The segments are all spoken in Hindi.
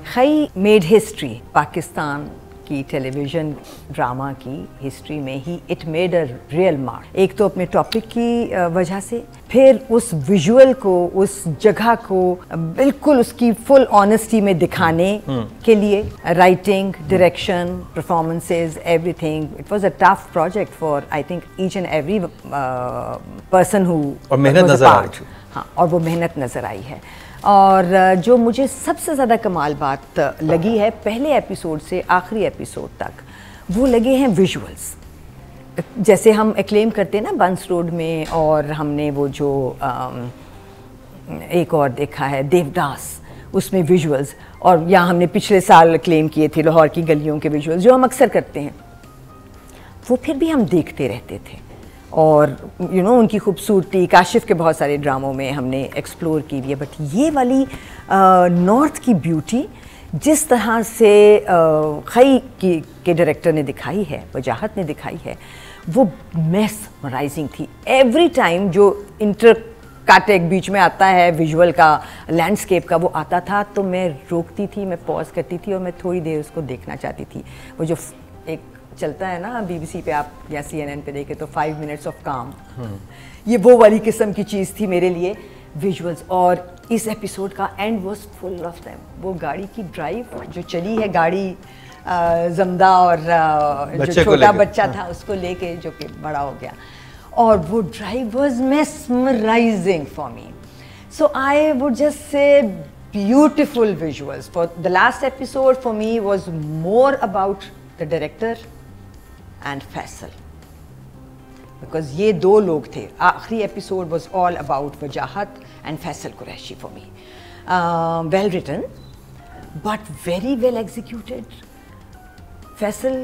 खई मेड हिस्ट्री पाकिस्तान की टेलीविज़न ड्रामा की हिस्ट्री में ही it made a real mark. एक तो अपने टॉपिक की वजह से, फिर उस विजुअल को, उस जगह को बिल्कुल उसकी फुल ऑनेस्टी में दिखाने के लिए, writing, direction, performances, everything. It was a tough project for I think each and every person who, और मेहनत नजर आ रही। हाँ, और वो मेहनत नज़र आई है। और जो मुझे सबसे ज़्यादा कमाल बात लगी है पहले एपिसोड से आखिरी एपिसोड तक, वो लगे हैं विजुअल्स। जैसे हम एक्लेम करते हैं ना बंस रोड में, और हमने वो जो एक और देखा है देवदास, उसमें विजुअल्स, और यहाँ हमने पिछले साल क्लेम किए थे लाहौर की गलियों के विजुअल्स, जो हम अक्सर करते हैं, वो फिर भी हम देखते रहते थे। और उनकी खूबसूरती काशिफ के बहुत सारे ड्रामों में हमने एक्सप्लोर की हुई है, बट ये वाली नॉर्थ की ब्यूटी जिस तरह से खई के डायरेक्टर ने दिखाई है, वजाहत ने दिखाई है, वो मेस्मराइजिंग थी। एवरी टाइम जो इंटरकट एक बीच में आता है विजुअल का, लैंडस्केप का, वो आता था तो मैं रोकती थी, मैं पॉज करती थी और मैं थोड़ी देर उसको देखना चाहती थी। वो जो एक चलता है ना बीबीसी पे आप या CNN पे देखे तो 5 मिनट्स ऑफ काम, ये वो वाली किस्म की चीज़ थी मेरे लिए विजुअल्स। और इस एपिसोड का and was full of them. वो गाड़ी की ड्राइव जो चली है, गाड़ी जमदा और जो छोटा बच्चा था उसको लेके, जो कि बड़ा हो गया, और वो drive was mesmerising for me. So I would just say beautiful visuals. For the last episode for me was more about the director and Faisal, because ये दो लोग थे। आखिरी episode was all about Wajahat and Faisal Qureshi for me. Well written, but very well executed. Faisal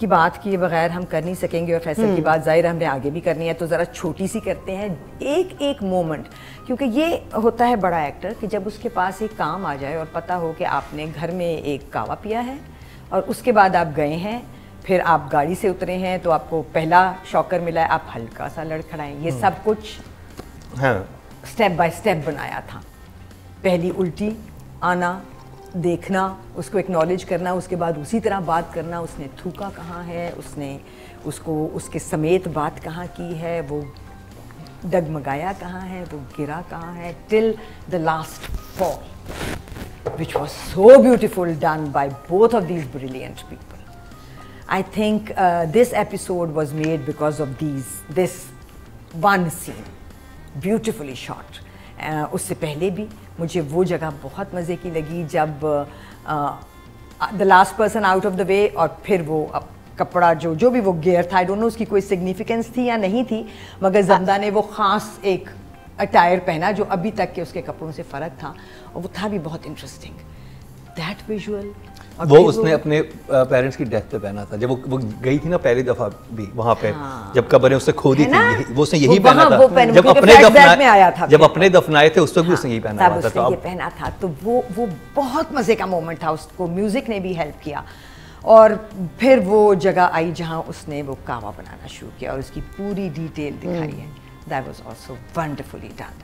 की बात किए बगैर हम कर नहीं सकेंगे, और फैसल की बात ज़ाहिर हमने आगे भी करनी है, तो ज़रा छोटी सी करते हैं। एक एक मोमेंट, क्योंकि ये होता है बड़ा एक्टर कि जब उसके पास एक काम आ जाए और पता हो कि आपने घर में एक कावा पिया है और उसके बाद आप गए हैं, फिर आप गाड़ी से उतरे हैं तो आपको पहला शॉकर मिला है, आप हल्का सा लड़खड़ाएं। ये सब कुछ स्टेप बाय स्टेप बनाया था। पहली उल्टी आना, देखना, उसको एक्नॉलेज करना, उसके बाद उसी तरह बात करना, उसने थूका कहाँ है, उसने उसको उसके समेत बात कहाँ की है, वो डगमगाया कहाँ है, वो गिरा कहाँ है, till the last fall, which was so beautiful done by both of these brilliant people. I think this episode was made because of this one scene, beautifully shot. उससे पहले भी मुझे वो जगह बहुत मज़े की लगी जब the last person out of the way, और फिर वो कपड़ा जो भी वो गियर था, आई डोंट नो उसकी कोई सिग्निफिकेंस थी या नहीं थी, मगर जमदा ने वो ख़ास एक अटायर पहना जो अभी तक के उसके कपड़ों से फ़र्क था, और वो था भी बहुत इंटरेस्टिंग। दैट विजुअल, वो उसने अपने पेरेंट्स की डेथ पे पहना था, जब वो गई थी ना पहली दफा भी वहाँ पे, जब कब्रें उससे खोदी थी, वो उसने यही पहना था। जब अपने दफनाए थे उस वक्त भी उसने यही पहना था, तो ये पहना था। तो वो बहुत मजे का मोमेंट था। उसको म्यूजिक ने भी हेल्प किया, और फिर वो जगह आई जहाँ उसने वो कावा बनाना शुरू किया और उसकी पूरी डिटेल दिखाई है। That was also wonderfully done.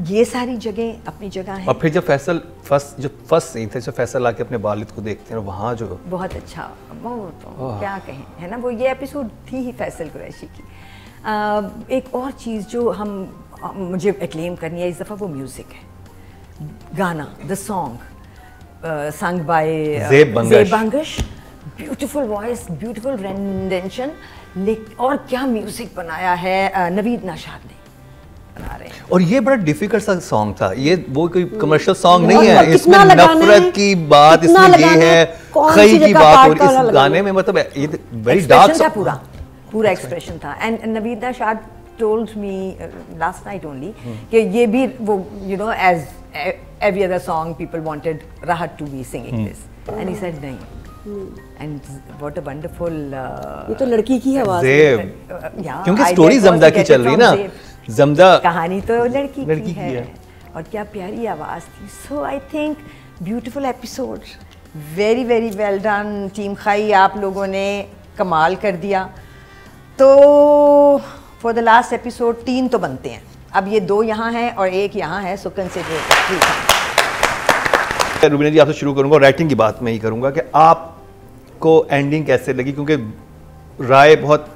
ये सारी जगह अपनी जगह है। और फिर जब फैसल फर्स्ट सीन थे, जब फैसल आके अपने वालिद को देखते हैं वहाँ जो बहुत अच्छा, वो तो क्या कहें, है ना, वो ये एपिसोड थी ही फैसल कुरैशी की। एक और चीज़ जो मुझे एक्लेम करनी है इस दफ़ा, वो म्यूज़िक है। गाना, the song sung by Zeb Bangash, beautiful voice, beautiful rendition, और क्या म्यूज़िक बनाया है नवीद नाशाद ने। और ये बड़ा डिफिकल्ट सा सॉन्ग था, ये वो कोई कमर्शियल सॉन्ग नहीं है, इसमें नफरत की बात, इसमें ये है, खई की बात, और इस गाने में मतलब ये वेरी डार्क था, पूरा एक्सप्रेशन था। And Naveed Nashad told me last night only कि ये भी वो as every other song people wanted Rahat to be singing this, and he said नहीं। And what a wonderful ये तो लड़की की आवाज है, क्योंकि स्टोरी जमदा की चल रही ना, जमदा कहानी तो लड़की की है, और क्या प्यारी आवाज़ थी। So I think beautiful episode, very very well done team खई, आप लोगों ने कमाल कर दिया। तो फॉर द लास्ट एपिसोड 3 तो बनते हैं, अब ये 2 यहाँ हैं और 1 यहाँ है, सो कंसिडर 3। रुबीना जी आपसे शुरू करूंगा, राइटिंग की बात मैं ही करूंगा कि आपको एंडिंग कैसे लगी, क्योंकि राय बहुत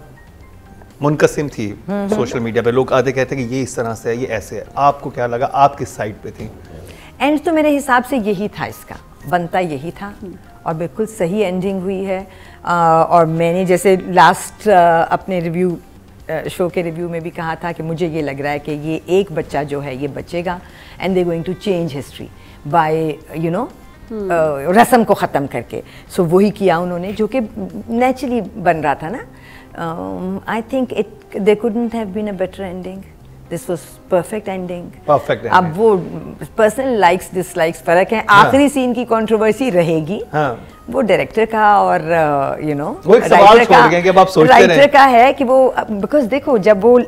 मुनकसिम थी सोशल मीडिया पे, लोग आधे कहते हैं कि ये इस तरह से है, ये ऐसे है, आपको क्या लगा, आप किस साइड पे थी? एंड तो मेरे हिसाब से यही था, इसका बनता यही था और बिल्कुल सही एंडिंग हुई है। और मैंने जैसे लास्ट अपने रिव्यू शो के रिव्यू में भी कहा था कि मुझे ये लग रहा है कि ये एक बच्चा जो है ये बचेगा and they going to change history by you know रस्म को ख़त्म करके। सो वही किया उन्होंने, जो कि नेचुरली बन रहा था ना। I think it they couldn't have been a better ending, this was perfect ending. Perfect. अब वो पर्सनल लाइक्स डिसलाइक्स फर्क है। आखिरी सीन की कंट्रोवर्सी रहेगी, वो डायरेक्टर का और यू नो राइटर का है कि वो, बिकॉज देखो जब वो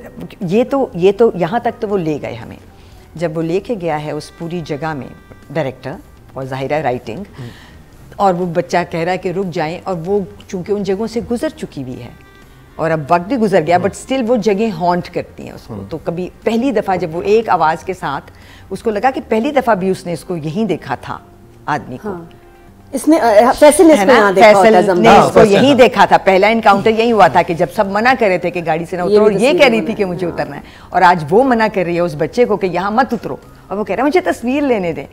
ये तो यहाँ तक तो वो ले गए हमें, जब वो लेके गया है उस पूरी जगह में डायरेक्टर और ज़ाहिरा राइटिंग, और वो बच्चा कह रहा है कि रुक जाएं, और वो चूंकि उन जगहों से गुजर चुकी हुई है और अब वक्त भी गुजर गया, बट स्टिल वो जगह हॉन्ट करती हैं उसको। तो कभी पहली दफ़ा जब वो एक आवाज़ के साथ उसको लगा कि पहली दफ़ा भी उसने इसको यहीं देखा था आदमी को। इसने फैसल ने इसको यही देखा था, पहला इनकाउंटर यही हुआ था कि जब सब मना कर रहे थे कि गाड़ी से ना उतरो, और ये कह रही थी कि मुझे उतरना है, और आज वो मना कर रही है उस बच्चे को कि यहाँ मत उतरो, और वो कह रहा है मुझे तस्वीर लेने दें,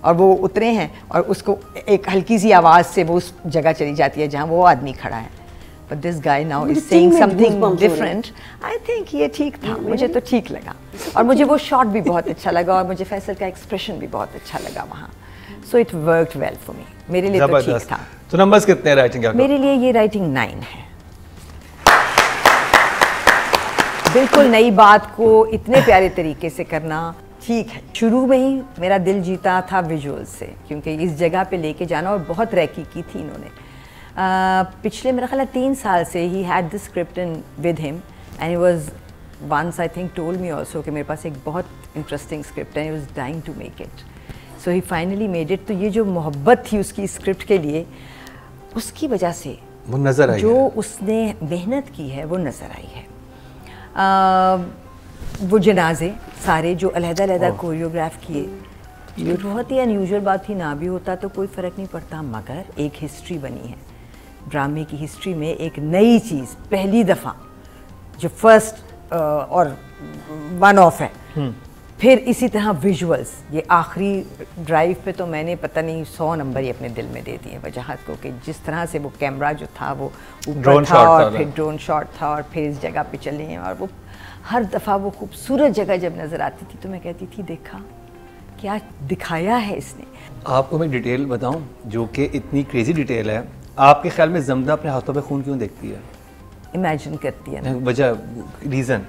और वो उतरे हैं और उसको एक हल्की सी आवाज़ से वो उस जगह चली जाती है जहाँ वो आदमी खड़ा है। But this guy now is saying something different. I think ये ठीक था, मुझे तो ठीक लगा, और मुझे वो शॉट भी बहुत अच्छा लगा, और मुझे फैसल का एक्सप्रेशन भी बहुत अच्छा लगा वहाँ। So it worked well for me, मेरे लिए तो ठीक था। तो नंबर्स कितने हैं राइटिंग का? मेरे लिए ये राइटिंग 9 है। बिल्कुल नई बात को इतने प्यारे तरीके से करना ठीक है। शुरू में ही मेरा दिल जीता था विजुअल से, क्योंकि इस जगह पे लेके जाना, और बहुत रैकी की थी इन्होंने। पिछले मेरा ख्याल 3 साल से ही had this script in with him, and he was once I think told me also कि मेरे पास एक बहुत इंटरेस्टिंग स्क्रिप्ट है, he was dying to make it, so he finally made it. तो ये जो मोहब्बत थी उसकी स्क्रिप्ट के लिए, उसकी वजह से वो नज़र आई, जो उसने मेहनत की है वो नज़र आई है। वो जनाजे सारे जो अलहदा कोरियोग्राफ किए, ये बहुत ही अनयूजुअल बात थी, ना भी होता तो कोई फ़र्क नहीं पड़ता, मगर एक हिस्ट्री बनी है ड्रामे की हिस्ट्री में, एक नई चीज़ पहली दफ़ा जो फर्स्ट और वन ऑफ है। फिर इसी तरह विजुअल्स, ये आखिरी ड्राइव पे तो मैंने पता नहीं 100 नंबर ही अपने दिल में दे दिए वजाहत को, कि जिस तरह से वो कैमरा जो था वो ऊपर था, और फिर ड्रोन शॉट था, और फिर इस जगह पे चले हैं, और वो हर दफ़ा वो खूबसूरत जगह जब नज़र आती थी तो मैं कहती थी देखा क्या दिखाया है इसने। आपको मैं डिटेल बताऊं जो कि इतनी क्रेजी डिटेल है। आपके ख्याल में ज़मदा अपने हाथों पे खून क्यों देखती है? इमेजिन करती है, वजह, रीज़न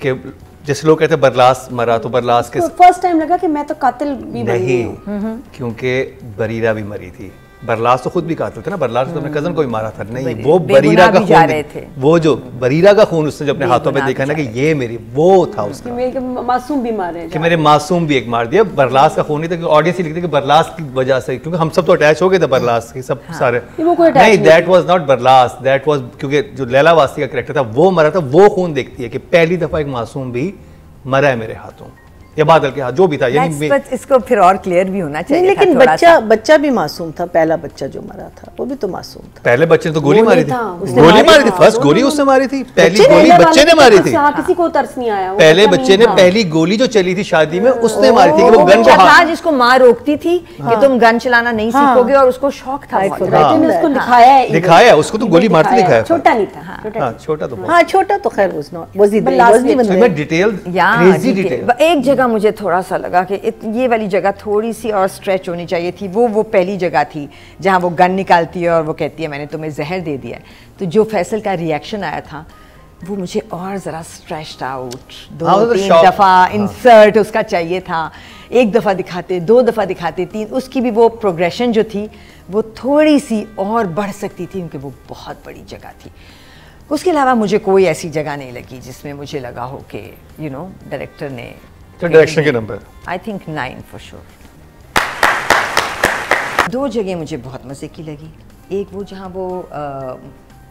कि जैसे लोग कहते हैं बरलास मरा, तो बरलास के फर्स्ट टाइम लगा कि मैं तो कातिल भी नहीं, क्योंकि बरीरा भी मरी थी। बरलास तो खुद भी कातिल थे ना, बरलास तो अपने कजन को ही मारा था। नहीं, वो बरीरा का खून, वो जो बरीरा का खून उसने जब अपने हाथों पे देखा ना कि ये मेरी, वो था उसका, मेरे मासूम भी मारे, कि मेरे मासूम भी एक मार दिया। बरलास का खून नहीं था, ऑडियंस ही लिखती कि बरलास की वजह से, क्योंकि हम सब तो अटैच हो गए थे बरलास के सब सारे। नहीं, that was not Barlas, that was, क्योंकि जो लैला वासी का कैरेक्टर था वो मरा था। वो खून देखती है कि पहली दफा एक मासूम भी मरा है मेरे हाथों, या बादल के हाथ, जो भी था। इसको फिर और क्लियर भी होना चाहिए। लेकिन बच्चा भी मासूम था, पहला बच्चा जो मरा था वो भी तो मासूम था। पहले बच्चे ने तो गोली मारी थी, गोली मारी थी, फर्स्ट गोली उसने मारी थी, पहली गोली बच्चे ने मारी थी, किसी को तरस नहीं आया। पहले बच्चे ने पहली गोली जो चली थी शादी में उसने मारी थी, कि वो गन था जिसको माँ रोकती थी कि तुम गन चलाना नहीं सीखोगे, और उसको शौक था, उसको दिखाया, उसको तो गोली मारते दिखाया। छोटा नहीं था, छोटा तो, हाँ छोटा तो खैर डिटेल। एक जगह मुझे थोड़ा सा लगा कि ये वाली जगह थोड़ी सी और स्ट्रेच होनी चाहिए थी। वो पहली जगह थी जहाँ वो गन निकालती है और वो कहती है मैंने तुम्हें जहर दे दिया। तो जो फैसल का रिएक्शन आया था वो मुझे और ज़रा स्ट्रेच्ड आउट, 2-3 दफ़ा इंसर्ट उसका चाहिए था। एक दफ़ा दिखाते, 2 दफ़ा दिखाते, 3, उसकी भी वो प्रोग्रेशन जो थी वो थोड़ी सी और बढ़ सकती थी, क्योंकि वो बहुत बड़ी जगह थी। उसके अलावा मुझे कोई ऐसी जगह नहीं लगी जिसमें मुझे लगा हो कि यू नो डायरेक्टर ने। तो डायरेक्शन के number I think 9 for sure. 2 जगह मुझे बहुत मज़े की लगी। एक वो जहाँ वो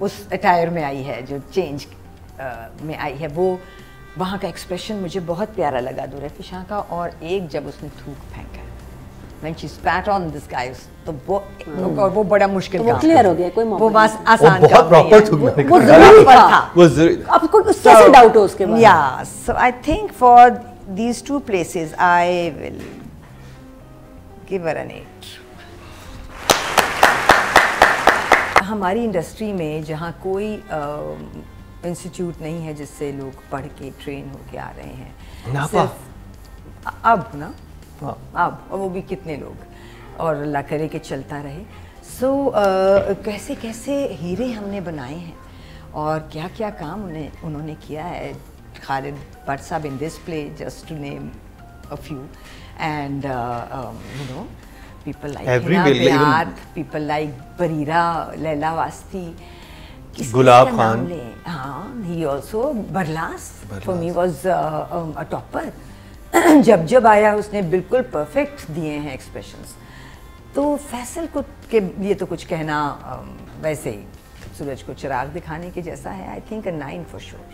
उस अटायर में आई है, जो चेंज में आई है, वो वहाँ का एक्सप्रेशन मुझे बहुत प्यारा लगा दूर फिशां का। और एक जब उसने थूक फेंका, when she spat on this guy, तो वो बड़ा मुश्किल काम, वो क्लियर हो गया, कोई वो बस आसान काम बहुत प्रॉपर थूक मैंने वो जरूरी था, वो जरूरी। आपको कैसे डाउट हो उसके बाद? Yeah, so I think for these two places I will give her an 8. हमारी इंडस्ट्री में जहाँ कोई इंस्टीट्यूट नहीं है जिससे लोग पढ़ के ट्रेन होके आ रहे हैं, सिर्फ अब ना, अब वो भी कितने लोग, और अल्लाह करे कि चलता रहे। सो कैसे कैसे हीरे हमने बनाए हैं और क्या क्या काम उन्होंने किया है। Khalid Bhatt साहब in this play, just to name a few, and you know, people like Hina Bayat, people like Bareera, Laila Wasti, Gulab Khan, हाँ, he also Barlas for me was a topper. जब आया उसने बिल्कुल परफेक्ट दिए हैं एक्सप्रेशंस। तो फैसल को के लिए तो कुछ कहना वैसे ही सूरज को चिराग दिखाने के जैसा है। I think a 9 for sure.